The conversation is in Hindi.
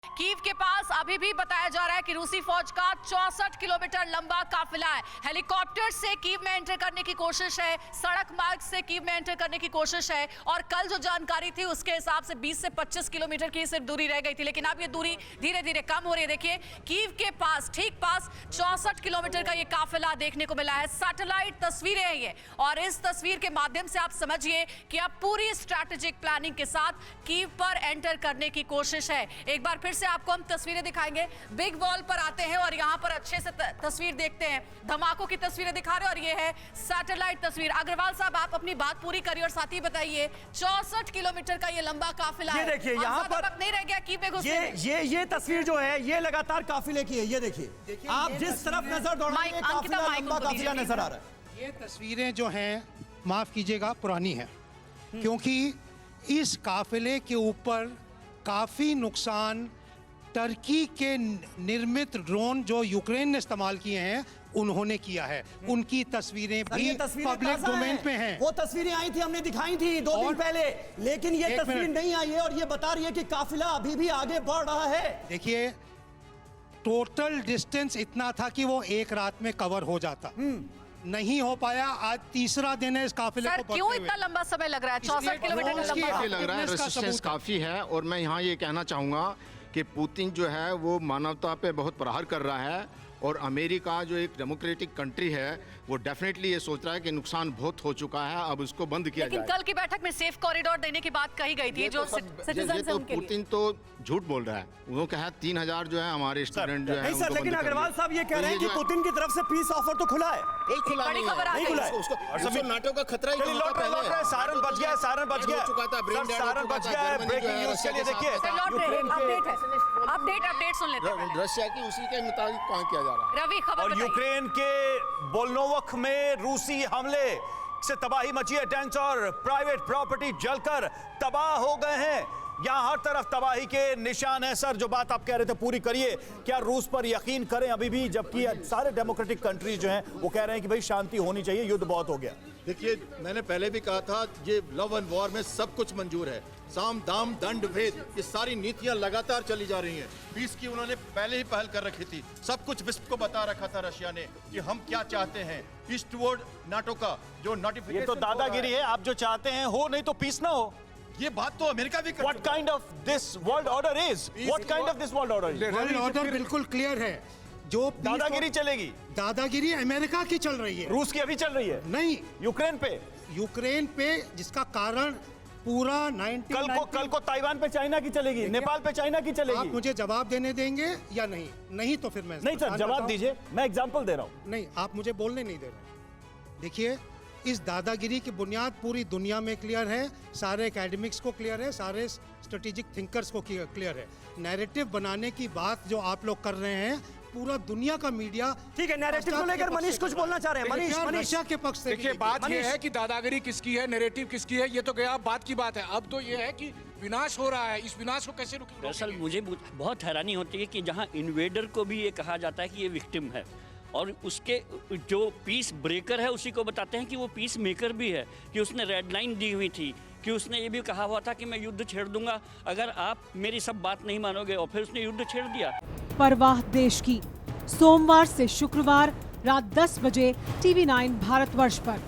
कीव के पास अभी भी बताया जा रहा है कि रूसी फौज का 64 किलोमीटर लंबा काफिला है। हेलीकॉप्टर से कीव में एंटर करने की कोशिश है, सड़क मार्ग से कीव में एंटर करने की कोशिश है और कल जो जानकारी थी उसके हिसाब से 20 से 25 किलोमीटर की सिर्फ दूरी रह गई थी, लेकिन अब ये दूरी धीरे धीरे कम हो रही है। देखिए कीव के पास ठीक पास 64 किलोमीटर का ये काफिला देखने को मिला है। सैटेलाइट तस्वीरें हैं ये, और इस तस्वीर के माध्यम से आप समझिए कि अब पूरी स्ट्रैटेजिक प्लानिंग के साथ कीव पर एंटर करने की कोशिश है। एक बार फिर से आपको हम तस्वीरें दिखाएंगे। बिग वॉल पर आते हैं और यहां पर अच्छे से तस्वीर देखते हैं। धमाकों की तस्वीरें दिखा रहे हैं और ये है सैटेलाइट तस्वीर। अग्रवाल साहब, आप अपनी बात पूरी करिए और साथ ही बताइए 64 किलोमीटर का ये लंबा काफिला है। ये देखिए यहाँ पर नहीं रह गया कीव में घुसने। ये तस्वीर जो है ये लगातार काफिले की है। ये देखिए आप जिस तरफ नजर दौड़ाएंगे काफिला लंबा काफिला नजर आ रहा है। ये तस्वीरें जो हैं माफ कीजिएगा पुरानी हैं, क्योंकि इस काफिले के ऊपर काफी नुकसान टर्की के निर्मित ड्रोन जो यूक्रेन ने इस्तेमाल किए हैं उन्होंने किया है। उनकी तस्वीरें भी पब्लिक डोमेन पे हैं। वो तस्वीरें आई थी, हमने दिखाई थी 2 दिन पहले, लेकिन ये तस्वीर नहीं आई है और ये बता रही है कि काफिला अभी भी आगे बढ़ रहा है। देखिए टोटल डिस्टेंस इतना था कि वो एक रात में कवर हो जाता, नहीं हो पाया। आज तीसरा दिन है इस काफिले को बढ़ते क्यों हुए। इतना लंबा समय लग रहा है? 64 किलोमीटर का लंबा लग रहा है, रेजिस्टेंस काफी है। और मैं यहाँ ये कहना चाहूँगा कि पुतिन जो है वो मानवता पे बहुत प्रहार कर रहा है, और अमेरिका जो एक डेमोक्रेटिक कंट्री है वो डेफिनेटली ये सोच रहा है कि नुकसान बहुत हो चुका है, अब उसको बंद किया जाए। लेकिन कल की बैठक में सेफ कॉरिडोर देने की बात कही गई थी जो सिटीजन तो पुतिन तो झूठ बोल रहा है। वो कहा 3000 जो है हमारे स्टूडेंट जो है नहीं सर, लेकिन अग्रवाल साहब ये कह रहे हैं कि पुतिन की तरफ से पीस ऑफर तो खुला है। खुला नहीं है उसको नाटो का खतरा ही था पहले। सारन बच गया, सारन बच गया, चुका था, सारन बच गया है। ब्रेकिंग न्यूज़ के लिए देखिए अपडेट सुन लेते हैं। रशिया की उसी के मुताबिक काम किया जा रहा है। रवि खबर और यूक्रेन के बोल्नोवक में रूसी हमले से तबाही मची है। टैंक्स और प्राइवेट प्रॉपर्टी जलकर तबाह हो गए हैं। यहां हर तरफ तबाही के निशान है। सर, जो बात आप कह रहे थे पूरी करिए। क्या रूस पर यकीन करें अभी भी, जबकि सारे डेमोक्रेटिक कंट्रीज जो हैं वो कह रहे हैं कि भाई शांति होनी चाहिए, युद्ध बहुत हो गया। देखिए, मैंने पहले भी कहा था ये लव एंड वॉर में सब कुछ मंजूर है। साम दाम दंड भेद, ये सारी नीतियां लगातार चली जा रही हैं। पीस की उन्होंने पहले ही पहल कर रखी थी। सब कुछ विश्व को बता रखा था रशिया ने कि हम क्या चाहते हैं। ईस्टवर्ड नाटो का जो नोटिफिकेशन, ये तो दादागिरी है। आप जो चाहते हैं हो, नहीं तो पीस ना हो। ये बात तो अमेरिका भी कर What kind of this world order is? What kind of this world order is? World order बिल्कुल क्लियर है। जो दादागिरी चलेगी। दादागिरी अमेरिका की चल रही है, रूस की अभी चल रही है नहीं यूक्रेन पे। यूक्रेन पे, जिसका कारण पूरा 1990। कल को ताइवान पे चाइना की चलेगी, नेपाल पे चाइना की चलेगी। आप मुझे जवाब देने देंगे या नहीं? नहीं तो फिर मैं नहीं सर, जवाब दीजिए, मैं एग्जांपल दे रहा हूँ। नहीं, आप मुझे बोलने नहीं दे रहे। देखिए, इस दादागिरी की बुनियाद पूरी दुनिया में क्लियर है, सारे एकेडमिक्स को क्लियर है, सारे स्ट्रेटेजिक थिंकर्स को क्लियर है। नैरेटिव बनाने की बात जो आप लोग कर रहे हैं, पूरा दुनिया का मीडिया। ठीक है, नैरेटिव को लेकर मनीष कुछ बोलना चाह रहे हैं। मनीष रशिया के पक्ष से देखिए, बात ये है कि दादागिरी किसकी है, नैरेटिव किसकी है, ये तो गया बात की बात है। अब तो ये है कि विनाश हो रहा है, इस विनाश को कैसे रोकेंगे? दरअसल मुझे बहुत हैरानी होती है कि जहां इन्वेडर को भी ये कहा जाता है कि ये विक्टिम है, और उसके जो पीस ब्रेकर है उसी को बताते हैं कि वो पीस मेकर भी है, कि उसने रेड लाइन दी हुई थी, कि उसने ये भी कहा हुआ था कि मैं युद्ध छेड़ दूंगा अगर आप मेरी सब बात नहीं मानोगे, और फिर उसने युद्ध छेड़ दिया। परवाह देश की, सोमवार से शुक्रवार रात 10 बजे TV9 भारतवर्ष पर।